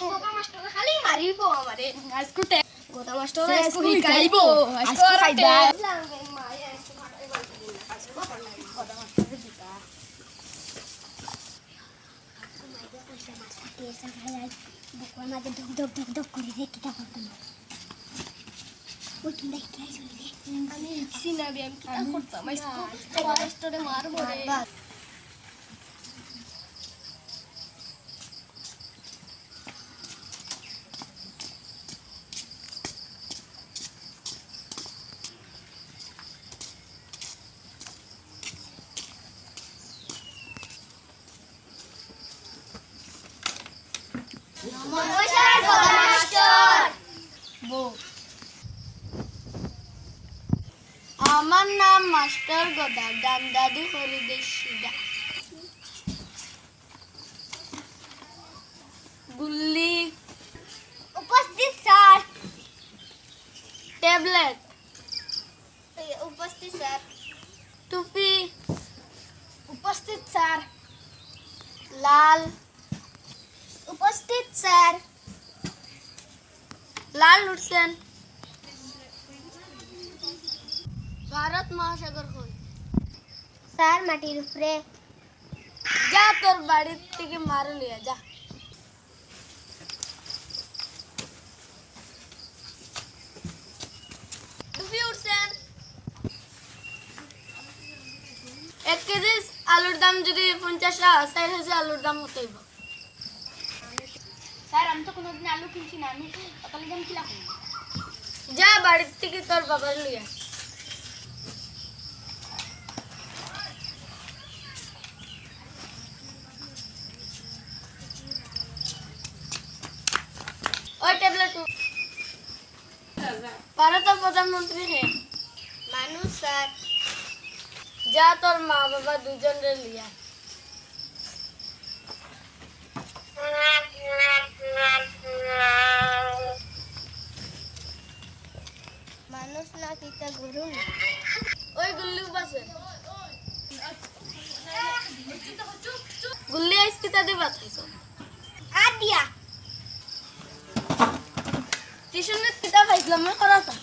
গোদা master খালি মারিব আমারে আজকে গোদা মাস্টার আজকে খাইবো আজকে খাইবা মায়ে আজকে ভাটাই বলতে দিন আজকে গোদা মাস্টার দিতা মাইদা কইছে মাস্টার কেসা খাই বুকুর মাঝে ধক ধক ধক ধক করে রেখে তা করতাম ওই তুমি কি আইছো আমি সিনাবি আমি কি করতাম আজকে গোদা মাস্টারে মারবো রে নমস্কার গোদা মাস্টার বউ আমার নাম মাস্টার গোদা দাম দাদু হরিদেশিদা গুল্লি উপস্থিত স্যার ট্যাবলেট উপস্থিত স্যার টুপি উপস্থিত স্যার লাল উপস্থিত স্যার লাল উঠছেন ভারত মহাসাগর কোন স্যার মাটির উপরে যা তোর বাড়ির থেকে মারে লিয়া যা টুপি উঠছেন 1 কেজি আলুর দাম যদি 50 টাকা 4000 আলুর দাম হতেই স্যার আমি তো কোনোদিন আলু কিনছি না আমি তাহলে দাম কি লাগবে যা বাড়ির থেকে তোর বাবার লিয়া ওই ট্যাবলেট ভারতের প্রধানমন্ত্রী হে মানুষ স্যার যা তোর মা বাবা দুজন রে লিয়া মানুষ না কিতা গরু ওই গুল্লি বাসে গুল্লি আইস কিতা দিবা থাইছো আর দিয়া টিউশনে কিতা পাইছিলাম না করাতা